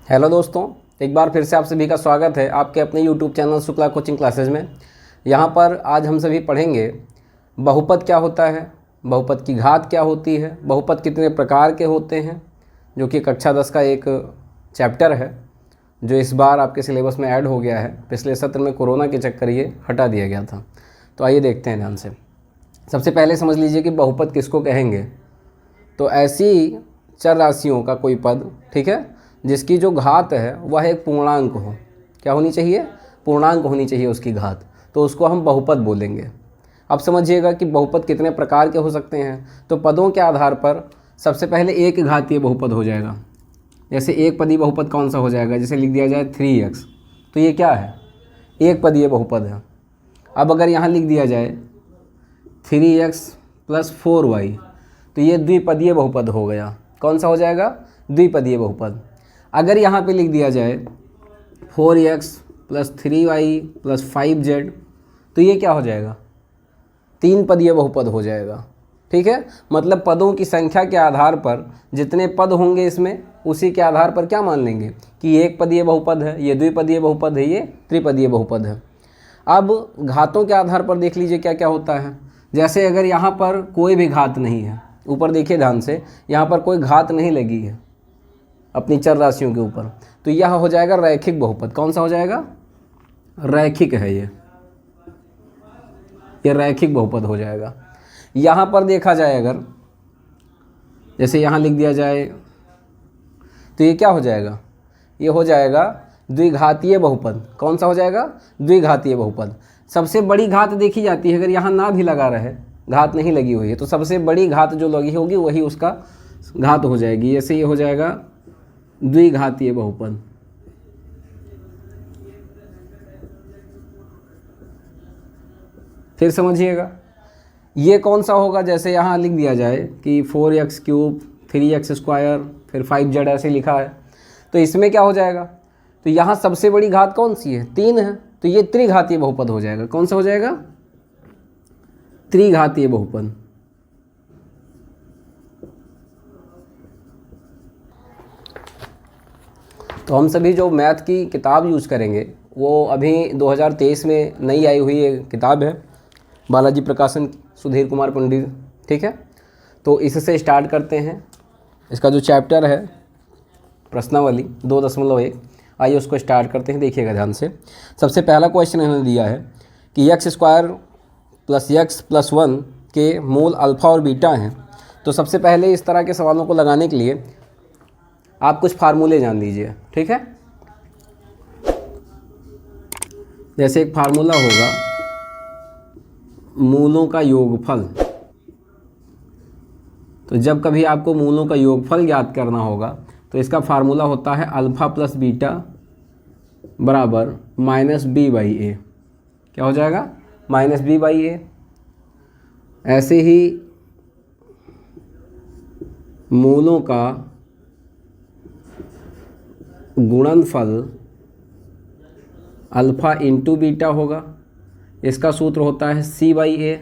Hello दोस्तों, एक बार फिर से आप सभी का स्वागत है आपके अपने YouTube channel Shukla coaching classes में। यहाँ पर आज हम सभी पढ़ेंगे बहुपद क्या होता है, बहुपद की घात क्या होती है, बहुपद कितने प्रकार के होते हैं, जो कि कक्षा 10 का एक चैप्टर है जो इस बार आपके सिलेबस में ऐड हो गया है। पिछले सत्र में कोरोना के चक्कर ये हटा दिया गया था। तो आइए देखते हैं ध्यान से। सबसे पहले समझ लीजिए कि बहुपद किसको कहेंगे। तो ऐसी चर राशियों का कोई पद, ठीक है, जिसकी जो घात है वह एक पूर्णांक हो। क्या होनी चाहिए? पूर्णांक होनी चाहिए उसकी घात, तो उसको हम बहुपद बोलेंगे। अब समझिएगा कि बहुपद कितने प्रकार के हो सकते हैं। तो पदों के आधार पर सबसे पहले एक घातीय बहुपद हो जाएगा। जैसे एक पदी बहुपद कौन सा हो जाएगा? जैसे लिख दिया जाए 3x, तो ये क्या है? एक पदीय बहुपद है। अब अगर यहाँ लिख दिया जाए 3x + 4y, तो ये द्विपदीय बहुपद हो गया। कौन सा हो जाएगा? द्विपदीय बहुपद। अगर यहाँ पे लिख दिया जाए 4x + 3y + 5z, तो ये क्या हो जाएगा? तीन पदीय बहुपद हो जाएगा। ठीक है, मतलब पदों की संख्या के आधार पर जितने पद होंगे इसमें, उसी के आधार पर क्या मान लेंगे कि ये एक पदीय बहुपद है, ये द्विपदीय बहुपद है, ये त्रिपदीय बहुपद है। अब घातों के आधार पर देख लीजिए क्या क्या होता है। जैसे अगर यहाँ पर कोई भी घात नहीं है, ऊपर देखिए ध्यान से, यहाँ पर कोई घात नहीं लगी है अपनी चर राशियों के ऊपर, तो यह हो जाएगा रैखिक बहुपद। कौन सा हो जाएगा? रैखिक है ये रैखिक बहुपद हो जाएगा। यहाँ पर देखा जाए अगर, जैसे यहाँ लिख दिया जाए, तो ये क्या हो जाएगा? ये हो जाएगा द्विघातीय बहुपद। कौन सा हो जाएगा? द्विघातीय बहुपद। सबसे बड़ी घात देखी जाती है, अगर यहाँ ना भी लगा रहे, घात नहीं लगी हुई है, तो सबसे बड़ी घात जो लगी होगी वही उसका घात हो जाएगी। जैसे ये हो जाएगा द्विघातीय बहुपद। फिर समझिएगा ये कौन सा होगा? जैसे यहाँ लिख दिया जाए कि 4x3 3x2 फिर 5z ऐसे लिखा है, तो इसमें क्या हो जाएगा? तो यहाँ सबसे बड़ी घात कौन सी है? 3 है, तो ये त्रिघातीय बहुपद हो जाएगा। कौन सा हो जाएगा? त्रिघातीय बहुपद। तो हम सभी जो मैथ की किताब यूज़ करेंगे वो अभी 2023 में नई आई हुई एक किताब है, बालाजी प्रकाशन, सुधीर कुमार पंडित। ठीक है, तो इससे स्टार्ट करते हैं। इसका जो चैप्टर है प्रश्नावली 2.1, आइए उसको स्टार्ट करते हैं। देखिएगा ध्यान से। सबसे पहला क्वेश्चन इन्होंने दिया है कि x² + x + 1 के मूल अल्फ़ा और बीटा हैं। तो सबसे पहले इस तरह के सवालों को लगाने के लिए आप कुछ फार्मूले जान लीजिए। ठीक है, जैसे एक फार्मूला होगा मूलों का योगफल। तो जब कभी आपको मूलों का योगफल ज्ञात करना होगा तो इसका फार्मूला होता है अल्फ़ा + बीटा बराबर -b/a। क्या हो जाएगा? -b/a। ऐसे ही मूलों का गुणनफल अल्फ़ा × बीटा होगा, इसका सूत्र होता है c/a।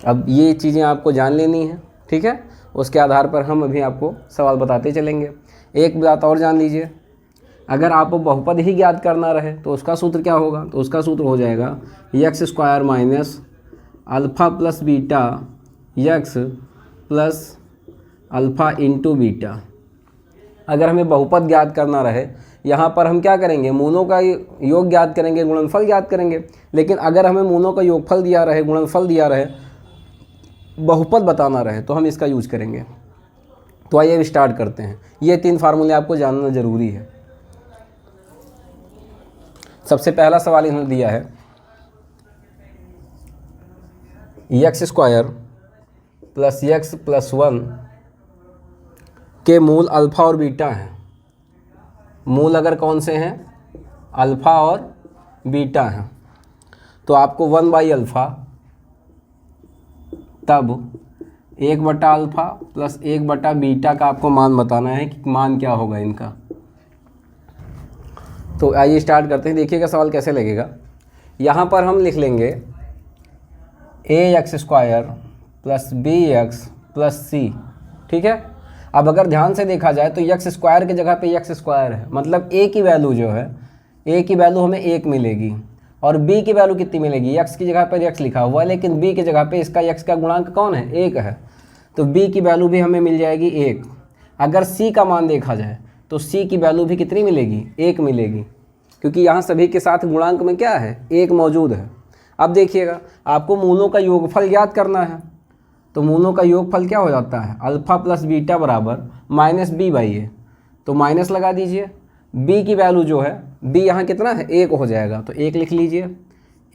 अब ये चीज़ें आपको जान लेनी है। ठीक है, उसके आधार पर हम अभी आपको सवाल बताते चलेंगे। एक बात और जान लीजिए, अगर आपको बहुपद ही ज्ञात करना रहे तो उसका सूत्र क्या होगा? तो उसका सूत्र हो जाएगा x² - alpha + beta x + alpha × beta. अगर हमें बहुपद ज्ञात करना रहे, यहाँ पर हम क्या करेंगे? मूलों का योग ज्ञात करेंगे, गुणनफल ज्ञात करेंगे। लेकिन अगर हमें मूलों का योगफल दिया रहे, गुणनफल दिया रहे, बहुपद बताना रहे, तो हम इसका यूज करेंगे। तो आइए स्टार्ट करते हैं। ये 3 फार्मूले आपको जानना ज़रूरी है। सबसे पहला सवाल इन्होंने दिया है x² + x + 1 के मूल अल्फ़ा और बीटा हैं। मूल अगर कौन से हैं? अल्फ़ा और बीटा हैं। तो आपको 1/α तब 1/α + 1/बीटा का आपको मान बताना है कि मान क्या होगा इनका। तो आइए स्टार्ट करते हैं। देखिएगा सवाल कैसे लगेगा। यहाँ पर हम लिख लेंगे ax² + bx + c। ठीक है, अब अगर ध्यान से देखा जाए तो एक्स स्क्वायर की जगह पे एक्स स्क्वायर है, मतलब ए की वैल्यू जो है, ए की वैल्यू हमें 1 मिलेगी और बी की वैल्यू कितनी मिलेगी, एक्स की जगह पर एक्स लिखा हुआ है लेकिन बी की जगह पे इसका एक्स का गुणांक कौन है, 1 है, तो बी की वैल्यू भी हमें मिल जाएगी 1। अगर सी का मान देखा जाए तो सी की वैल्यू भी कितनी मिलेगी, 1 मिलेगी, क्योंकि यहाँ सभी के साथ गुणांक में क्या है, 1 मौजूद है। अब देखिएगा आपको मूलों का योगफल ज्ञात करना है, तो मूलों का योगफल क्या हो जाता है, अल्फ़ा प्लस बीटा बराबर माइनस बी बाई ए, तो माइनस लगा दीजिए, बी की वैल्यू जो है, बी यहाँ कितना है, 1 हो जाएगा, तो 1 लिख लीजिए,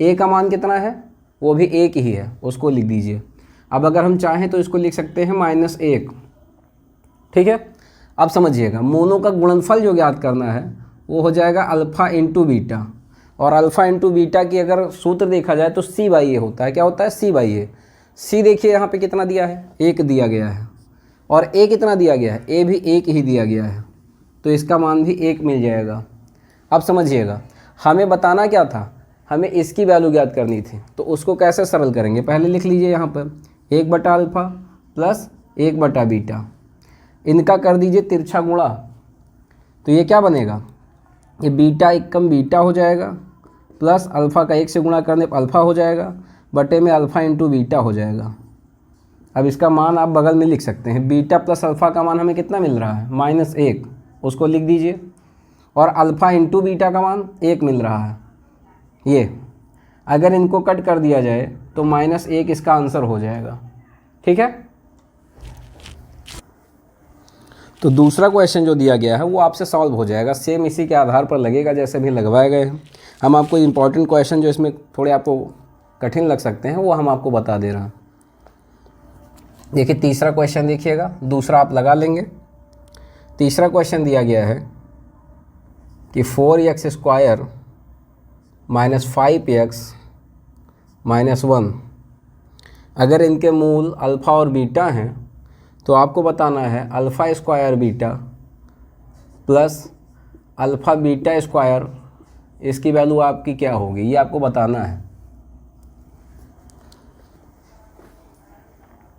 ए का मान कितना है, वो भी 1 ही है, उसको लिख दीजिए। अब अगर हम चाहें तो इसको लिख सकते हैं -1, ठीक है। अब समझिएगा मूलों का गुणनफल जो ज्ञात करना है वो हो जाएगा अल्फ़ा इंटू बीटा, और अल्फ़ा इंटू बीटा की अगर सूत्र देखा जाए तो सी बाई ए होता है, क्या होता है, सी बाई ए। सी देखिए यहाँ पे कितना दिया है, 1 दिया गया है, और ए कितना दिया गया है, ए भी 1 ही दिया गया है, तो इसका मान भी 1 मिल जाएगा। अब समझिएगा हमें बताना क्या था, हमें इसकी वैल्यू ज्ञात करनी थी, तो उसको कैसे सरल करेंगे, पहले लिख लीजिए यहाँ पर 1/अल्फ़ा प्लस 1/बीटा, इनका कर दीजिए तिरछा गुणा, तो ये क्या बनेगा, ये बीटा एकम बीटा हो जाएगा प्लस अल्फ़ा का 1 से गुणा करने पर अल्फ़ा हो जाएगा, बटे में अल्फ़ा इंटू बीटा हो जाएगा। अब इसका मान आप बगल में लिख सकते हैं, बीटा प्लस अल्फ़ा का मान हमें कितना मिल रहा है, -1, उसको लिख दीजिए, और अल्फ़ा इंटू बीटा का मान 1 मिल रहा है। ये अगर इनको कट कर दिया जाए तो -1 इसका आंसर हो जाएगा, ठीक है। तो दूसरा क्वेश्चन जो दिया गया है वो आपसे सॉल्व हो जाएगा, सेम इसी के आधार पर लगेगा जैसे भी लगवाए गए हैं। हम आपको इम्पॉर्टेंट क्वेश्चन जो इसमें थोड़े आपको कठिन लग सकते हैं वो हम आपको बता दे रहे हैं। देखिए तीसरा क्वेश्चन देखिएगा, दूसरा आप लगा लेंगे। तीसरा क्वेश्चन दिया गया है कि 4x² - 5x - 1 अगर इनके मूल अल्फ़ा और बीटा हैं तो आपको बताना है alpha square beta plus alpha beta square, इसकी वैल्यू आपकी क्या होगी, ये आपको बताना है।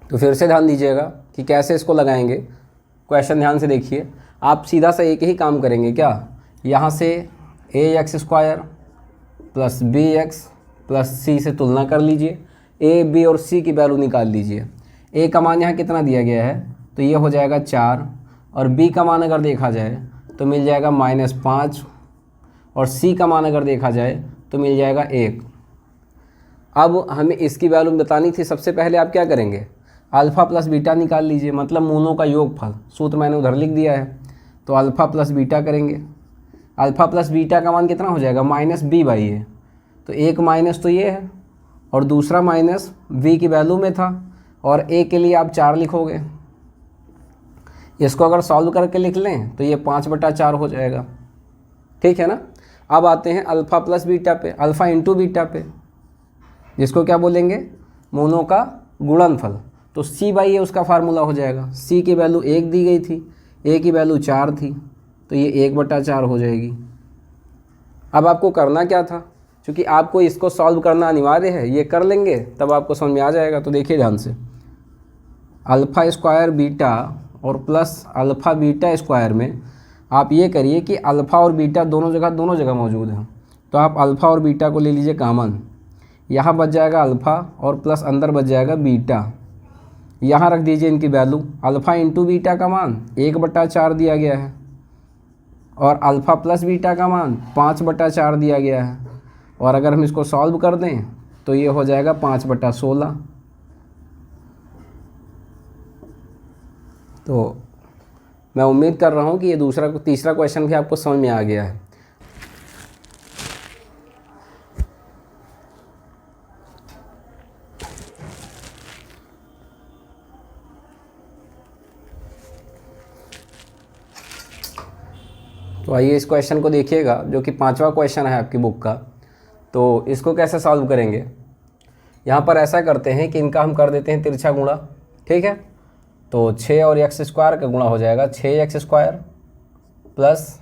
तो फिर से ध्यान दीजिएगा कि कैसे इसको लगाएंगे। क्वेश्चन ध्यान से देखिए, आप सीधा सा एक ही काम करेंगे, क्या, यहाँ से ax² plus bx plus c से तुलना कर लीजिए, a, b और c की वैल्यू निकाल लीजिए। a का मान यहाँ कितना दिया गया है, तो ये हो जाएगा 4, और b का मान अगर देखा जाए तो मिल जाएगा -5, और c का मान अगर देखा जाए तो मिल जाएगा 1। अब हमें इसकी वैल्यू बतानी थी, सबसे पहले आप क्या करेंगे, अल्फ़ा प्लस बीटा निकाल लीजिए, मतलब मूलों का योगफल, सूत्र मैंने उधर लिख दिया है, तो अल्फ़ा प्लस बीटा करेंगे। अल्फ़ा प्लस बीटा का मान कितना हो जाएगा, -b/a, तो एक माइनस तो ये है और दूसरा माइनस v की वैल्यू में था, और a के लिए आप 4 लिखोगे। इसको अगर सॉल्व करके लिख लें तो ये 5/4 हो जाएगा, ठीक है ना। अब आते हैं अल्फ़ा प्लस बीटा पे, अल्फ़ा इंटू बीटा पे, जिसको क्या बोलेंगे, मूलों का गुणनफल। तो c/a उसका फार्मूला हो जाएगा, c की वैल्यू 1 दी गई थी, a की वैल्यू 4 थी, तो ये 1/4 हो जाएगी। अब आपको करना क्या था, क्योंकि आपको इसको सॉल्व करना अनिवार्य है, ये कर लेंगे तब आपको समझ में आ जाएगा। तो देखिए ध्यान से, अल्फ़ा स्क्वायर बीटा और प्लस अल्फ़ा बीटा स्क्वायर में आप ये करिए कि अल्फ़ा और बीटा दोनों जगह मौजूद हैं, तो आप अल्फ़ा और बीटा को ले लीजिए कॉमन, यहाँ बच जाएगा अल्फ़ा और प्लस अंदर बच जाएगा बीटा। यहाँ रख दीजिए इनकी वैल्यू, अल्फ़ा इंटू बीटा का मान 1/4 दिया गया है, और अल्फ़ा प्लस बीटा का मान 5/4 दिया गया है, और अगर हम इसको सॉल्व कर दें तो ये हो जाएगा 5/16। तो मैं उम्मीद कर रहा हूँ कि ये तीसरा क्वेश्चन भी आपको समझ में आ गया है। तो आइए इस क्वेश्चन को देखिएगा, जो कि 5वां क्वेश्चन है आपकी बुक का। तो इसको कैसे सॉल्व करेंगे, यहाँ पर ऐसा करते हैं कि इनका हम कर देते हैं तिरछा गुणा, ठीक है। तो 6 और x² का गुणा हो जाएगा 6x² प्लस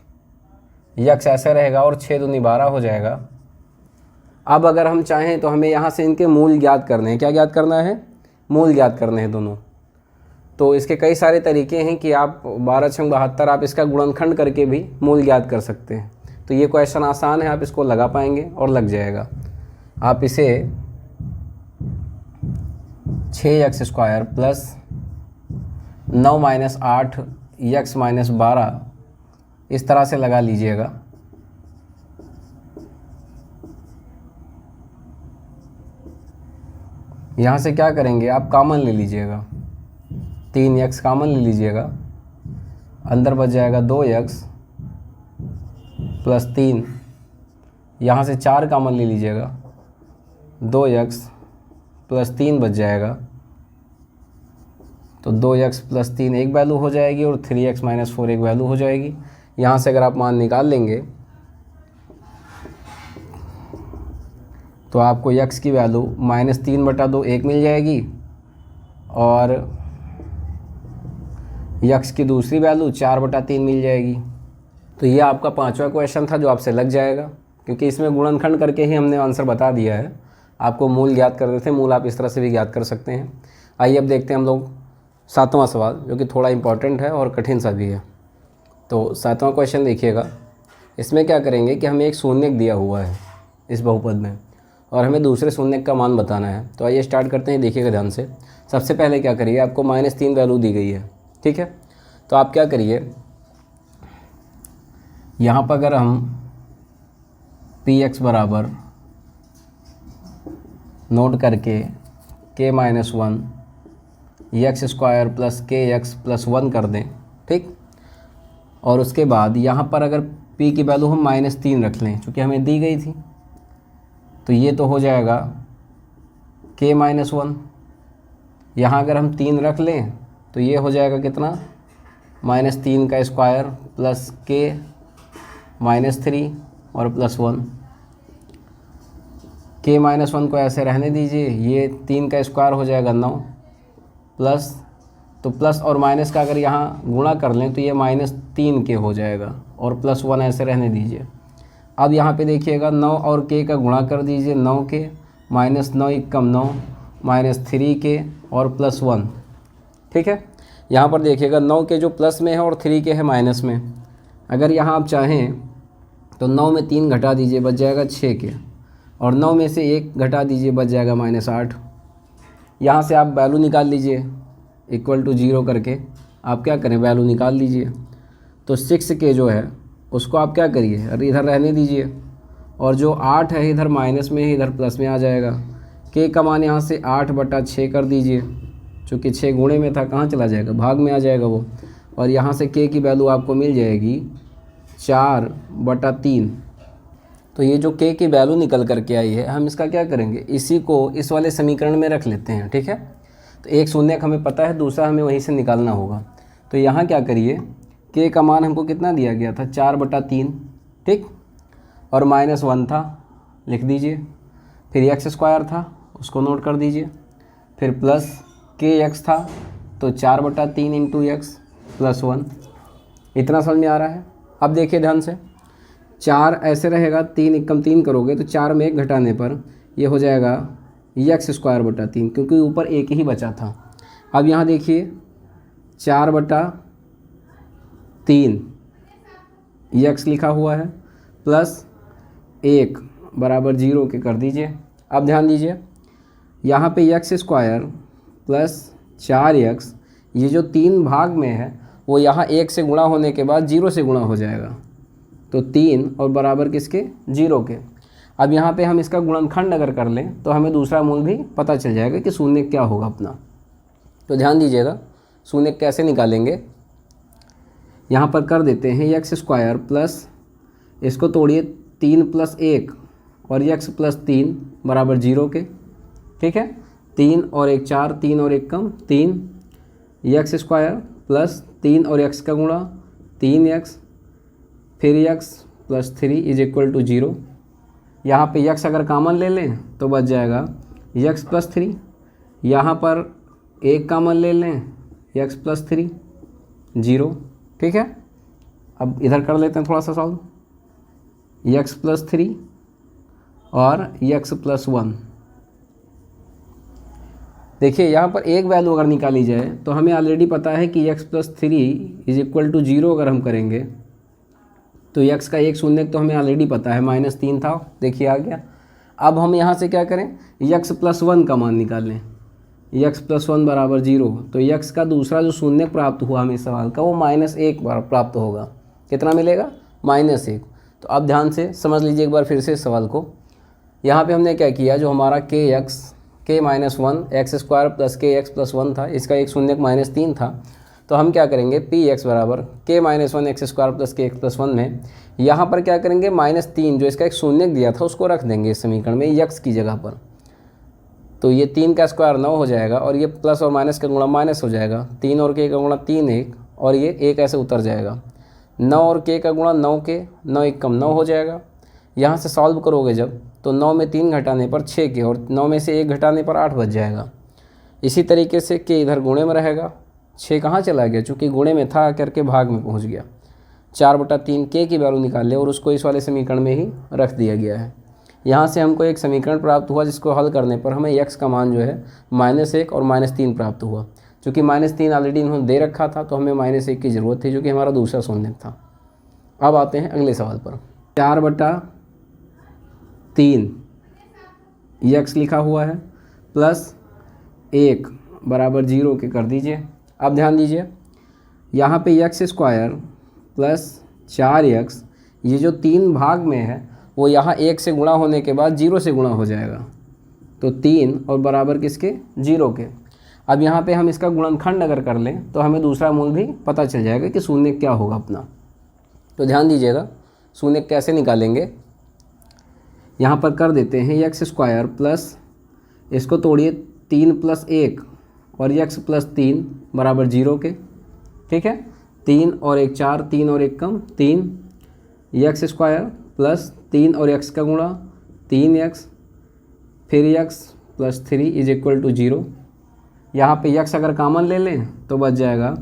x ऐसे रहेगा, और 6 दूनी 12 हो जाएगा। अब अगर हम चाहें तो हमें यहाँ से इनके मूल ज्ञात करने हैं, क्या ज्ञात करना है, मूल ज्ञात करने हैं दोनों। तो इसके कई सारे तरीके हैं कि आप 12×72 आप इसका गुणनखंड करके भी मूल ज्ञात कर सकते हैं। तो ये क्वेश्चन आसान है, आप इसको लगा पाएंगे और लग जाएगा। आप इसे 6x² प्लस 9 - 8 x - 12 इस तरह से लगा लीजिएगा। यहाँ से क्या करेंगे, आप कॉमन ले लीजिएगा, 3x कॉमन ले लीजिएगा, अंदर बच जाएगा 2x प्लस 3, यहाँ से 4 कॉमन ले लीजिएगा, 2x प्लस 3 बच जाएगा। तो 2x प्लस 3 एक वैल्यू हो जाएगी और 3x - 4 एक वैल्यू हो जाएगी। यहाँ से अगर आप मान निकाल लेंगे तो आपको x की वैल्यू -3/2 1 मिल जाएगी और x की दूसरी वैल्यू 4/3 मिल जाएगी। तो ये आपका 5वां क्वेश्चन था जो आपसे लग जाएगा, क्योंकि इसमें गुणनखंड करके ही हमने आंसर बता दिया है। आपको मूल ज्ञात कर देते हैं, मूल आप इस तरह से भी ज्ञात कर सकते हैं। आइए अब देखते हैं हम लोग 7वां सवाल, जो कि थोड़ा इम्पॉर्टेंट है और कठिन सा भी है। तो 7वां क्वेश्चन देखिएगा। इसमें क्या करेंगे कि हमें एक शून्यक दिया हुआ है इस बहुपद में और हमें दूसरे शून्यक का मान बताना है। तो आइए स्टार्ट करते हैं, देखिएगा ध्यान से। सबसे पहले क्या करिए, आपको -3 वैल्यू दी गई है, ठीक है। तो आप क्या करिए, यहाँ पर अगर हम px बराबर नोट करके k - 1 x² plus kx plus 1 कर दें, ठीक। और उसके बाद यहाँ पर अगर p की वैल्यू हम -3 रख लें, चूँकि हमें दी गई थी, तो ये तो हो जाएगा k - 1। यहाँ अगर हम 3 रख लें तो ये हो जाएगा कितना, -3 का स्क्वायर प्लस k -3 और प्लस 1। k - 1 को ऐसे रहने दीजिए, ये 3 का स्क्वायर हो जाएगा 9 प्लस, तो प्लस और माइनस का अगर यहाँ गुणा कर लें तो ये -3 k हो जाएगा और प्लस 1 ऐसे रहने दीजिए। अब यहाँ पे देखिएगा 9 और k का गुणा कर दीजिए, 9k -9 = 9 -3k और प्लस 1, ठीक है। यहाँ पर देखिएगा 9k जो प्लस में है और 3k है माइनस में। अगर यहाँ आप चाहें तो 9 में 3 घटा दीजिए, बच जाएगा 6k और 9 में से 1 घटा दीजिए, बच जाएगा -8। यहाँ से आप वैल्यू निकाल लीजिए = 0 करके। आप क्या करें, वैल्यू निकाल लीजिए। तो 6k जो है उसको आप क्या करिए, अरे इधर रहने दीजिए, और जो 8 है इधर माइनस में है, इधर प्लस में आ जाएगा। k का मान यहाँ से 8/6 कर दीजिए, चूँकि 6 गुणे में था, कहाँ चला जाएगा, भाग में आ जाएगा वो। और यहाँ से k की वैल्यू आपको मिल जाएगी 4/3। तो ये जो k की वैल्यू निकल करके आई है, हम इसका क्या करेंगे, इसी को इस वाले समीकरण में रख लेते हैं, ठीक है। तो एक शून्यक हमें पता है, दूसरा हमें वहीं से निकालना होगा। तो यहाँ क्या करिए, k का मान हमको कितना दिया गया था, 4/3, ठीक, और -1 था, लिख दीजिए। फिर x² था, उसको नोट कर दीजिए। फिर प्लस kx था, तो 4/3 × x प्लस 1। इतना समझ में आ रहा है। अब देखिए ध्यान से, 4 ऐसे रहेगा, 3 × 3 करोगे तो 4 में 1 घटाने पर ये हो जाएगा x²/3, क्योंकि ऊपर एक ही बचा था। अब यहाँ देखिए 4/3 x लिखा हुआ है प्लस 1 बराबर 0 के कर दीजिए। अब ध्यान दीजिए, यहाँ पे x² प्लस 4x, ये जो 3 भाग में है वो यहाँ 1 से गुणा होने के बाद 0 से गुणा हो जाएगा, तो 3 और बराबर किसके, 0 के। अब यहाँ पे हम इसका गुणनखंड अगर कर लें तो हमें दूसरा मूल भी पता चल जाएगा कि शून्य क्या होगा अपना। तो ध्यान दीजिएगा, शून्य कैसे निकालेंगे, यहाँ पर कर देते हैं x² प्लस, इसको तोड़िए, 3 + 1 और x + 3 बराबर 0 के, ठीक है। 3 और 1 4, 3 और 1 कम 3, x² प्लस 3 और x का गुणा 3x, फिर x + 3 = 0। यहाँ पे x अगर कॉमन ले लें तो बच जाएगा x + 3, यहाँ पर 1 कॉमन ले लें, x + 3 0, ठीक है। अब इधर कर लेते हैं थोड़ा सा सॉल्व, x + 3 और x + 1। देखिए यहाँ पर एक वैल्यू अगर निकाली जाए तो हमें ऑलरेडी पता है कि x + 3 = 0 अगर हम करेंगे तो x का एक शून्य तो हमें ऑलरेडी पता है -3 था, देखिए आ गया। अब हम यहाँ से क्या करें, x + 1 का मान निकाल लें, x + 1 = 0। तो x का दूसरा जो शून्य प्राप्त हुआ हमें सवाल का वो -1 प्राप्त होगा। कितना मिलेगा, -1। तो अब ध्यान से समझ लीजिए एक बार फिर से सवाल को। यहाँ पे हमने क्या किया, जो हमारा k-1 x² + kx + 1 था, इसका एक शून्य -3 था, तो हम क्या करेंगे px = k-1 x² + kx + 1 में यहाँ पर क्या करेंगे, -3 जो इसका एक शून्य दिया था उसको रख देंगे इस समीकरण में x की जगह पर। तो ये 3 का स्क्वायर 9 हो जाएगा और ये प्लस और माइनस का गुणा माइनस हो जाएगा, 3 और k का गुणा 3 1 और ये 1 ऐसे उतर जाएगा। 9 और k का गुणा 9 k, 9 1 कम 9 हो जाएगा। यहाँ से सॉल्व करोगे जब तो 9 में 3 घटाने पर 6 के और 9 में से 1 घटाने पर 8 बच जाएगा। इसी तरीके से k इधर गुणे में रहेगा, 6 कहाँ चला गया, चूँकि गुणे में था करके भाग में पहुँच गया। 4/3 k की वैल्यू निकाल ले और उसको इस वाले समीकरण में ही रख दिया गया है। यहाँ से हमको एक समीकरण प्राप्त हुआ जिसको हल करने पर हमें x का मान जो है -1 और -3 प्राप्त हुआ। चूँकि -3 ऑलरेडी इन्होंने दे रखा था तो हमें -1 की ज़रूरत थी, जो कि हमारा दूसरा शून्य था। अब आते हैं अगले सवाल पर। 4/3 x लिखा हुआ है प्लस 1 = 0 के कर दीजिए। अब ध्यान दीजिए यहाँ पे x² + 4x, ये जो 3 भाग में है वो यहाँ 1 से गुणा होने के बाद 0 से गुणा हो जाएगा, तो 3 और बराबर किसके, 0 के। अब यहाँ पे हम इसका गुणनखंड अगर कर लें तो हमें दूसरा मूल भी पता चल जाएगा कि शून्य क्या होगा अपना। तो ध्यान दीजिएगा शून्य कैसे निकालेंगे, यहाँ पर कर देते हैं x² प्लस, इसको तोड़िए 3 + 1 और x + 3 = 0 के, ठीक है। 3 और 1 4, 3 और 1 कम 3, x² प्लस 3 और x का गुणा 3x, फिर x + 3 = 0। यहाँ पे x अगर कॉमन ले लें तो बच जाएगा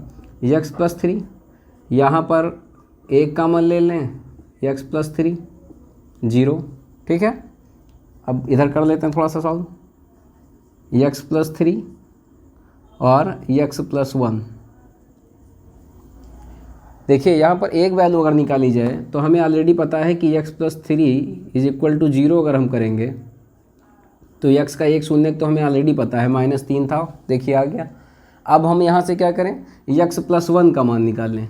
x + 3, यहाँ पर 1 कॉमन ले लें x + 3 0, ठीक है। अब इधर कर लेते हैं थोड़ा सा सॉल्व, x + 3 और x + 1। देखिए यहाँ पर एक वैल्यू अगर निकाली जाए तो हमें ऑलरेडी पता है कि x + 3 = 0 अगर हम करेंगे तो x का एक शून्य तो हमें ऑलरेडी पता है -3 था, देखिए आ गया। अब हम यहाँ से क्या करें, x + 1 का मान निकाल लें,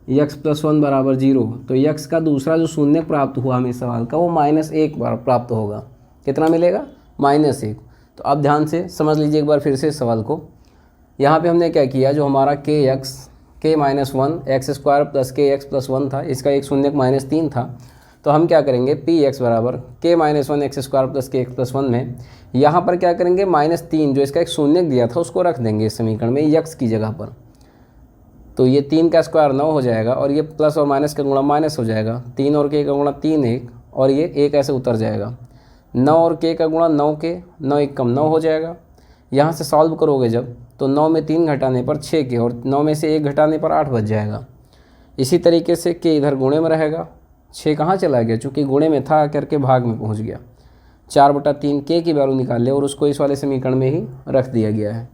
x + 1 = 0। तो x का दूसरा जो शून्य प्राप्त हुआ हमें सवाल का वो -1 प्राप्त होगा। कितना मिलेगा, -1। तो अब ध्यान से समझ लीजिए एक बार फिर से सवाल को। यहाँ पे हमने क्या किया, जो हमारा k-1 x² + kx + 1 था, इसका एक शून्य -3 था, तो हम क्या करेंगे px = k-1 x² + kx + 1 में यहाँ पर क्या करेंगे, -3 जो इसका एक शून्य दिया था उसको रख देंगे इस समीकरण में x की जगह पर। तो ये 3 का स्क्वायर 9 हो जाएगा और ये प्लस और माइनस का गुणा माइनस हो जाएगा, 3 और k का गुणा 3 1 और ये 1 ऐसे उतर जाएगा। 9 और k का गुणा 9 के, 9 1 कम 9 हो जाएगा। यहाँ से सॉल्व करोगे जब तो 9 में 3 घटाने पर 6 के और 9 में से 1 घटाने पर 8 बच जाएगा। इसी तरीके से k इधर गुणे में रहेगा, 6 कहाँ चला गया, चूँकि गुणे में था करके भाग में पहुँच गया। 4/3 k की वैल्यू निकाल ले और उसको इस वाले समीकरण में ही रख दिया गया है।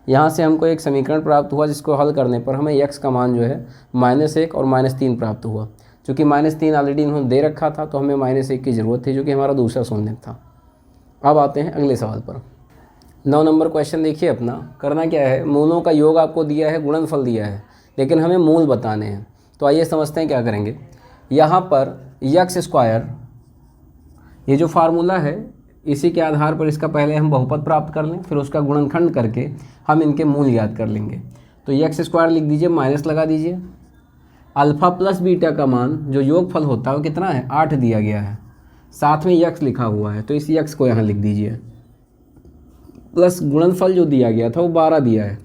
यहाँ से हमको एक समीकरण प्राप्त हुआ जिसको हल करने पर हमें x का मान जो है -1 और -3 प्राप्त हुआ। चूँकि -3 ऑलरेडी इन्होंने दे रखा था तो हमें -1 की ज़रूरत थी, जो कि हमारा दूसरा शून्य था। अब आते हैं अगले सवाल पर। 9 नंबर क्वेश्चन देखिए अपना। करना क्या है, मूलों का योग आपको दिया है, गुणनफल दिया है, लेकिन हमें मूल बताने हैं। तो आइए समझते हैं क्या करेंगे। यहाँ पर x², ये जो फार्मूला है इसी के आधार पर इसका पहले हम बहुपद प्राप्त कर लें, फिर उसका गुणनखंड करके हम इनके मूल याद कर लेंगे। तो x² लिख दीजिए, माइनस लगा दीजिए। अल्फ़ा प्लस बीटा का मान जो योगफल होता है वो कितना है, 8 दिया गया है, साथ में x लिखा हुआ है तो इस x को यहाँ लिख दीजिए, प्लस गुणनफल जो दिया गया था वो 12 दिया है।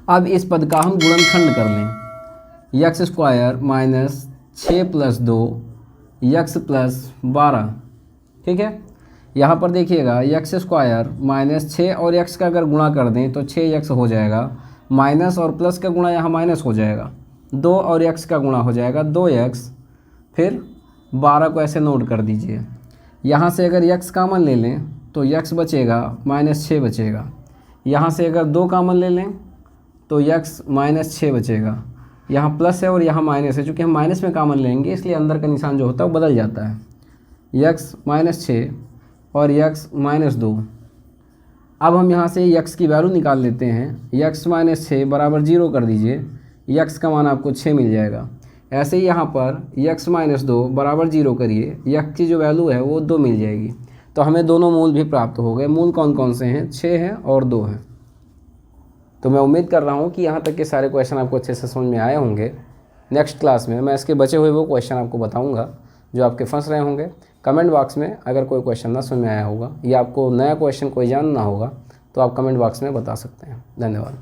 अब इस पद का हम गुणनखंड कर लें, x² - 6 + 2 x + 12, ठीक है। यहाँ पर देखिएगा x² -6 और x का अगर गुणा कर दें तो 6x हो जाएगा, माइनस और प्लस का गुणा यहाँ माइनस हो जाएगा, 2 और x का गुणा हो जाएगा 2x, फिर 12 को ऐसे नोट कर दीजिए। यहाँ से अगर x कॉमन ले लें तो x बचेगा -6 बचेगा। यहाँ से अगर 2 कॉमन ले लें तो x -6 बचेगा। यहाँ प्लस है और यहाँ माइनस है, चूँकि हम माइनस में कॉमन लेंगे इसलिए अंदर का निशान जो होता है वो बदल जाता है। x -6 और x -2। अब हम यहाँ से x की वैल्यू निकाल लेते हैं। x -6 बराबर 0 कर दीजिए, x का मान आपको 6 मिल जाएगा। ऐसे ही यहाँ पर x -2 बराबर 0 करिए, x की जो वैल्यू है वो 2 मिल जाएगी। तो हमें दोनों मूल भी प्राप्त हो गए। मूल कौन कौन से हैं? 6 हैं और 2 हैं। तो मैं उम्मीद कर रहा हूँ कि यहाँ तक के सारे क्वेश्चन आपको अच्छे से समझ में आए होंगे। नेक्स्ट क्लास में मैं इसके बचे हुए वो क्वेश्चन आपको बताऊँगा जो आपके फंस रहे होंगे। कमेंट बॉक्स में अगर कोई क्वेश्चन ना समझ में आया होगा या आपको नया क्वेश्चन कोई जानना होगा तो आप कमेंट बॉक्स में बता सकते हैं। धन्यवाद।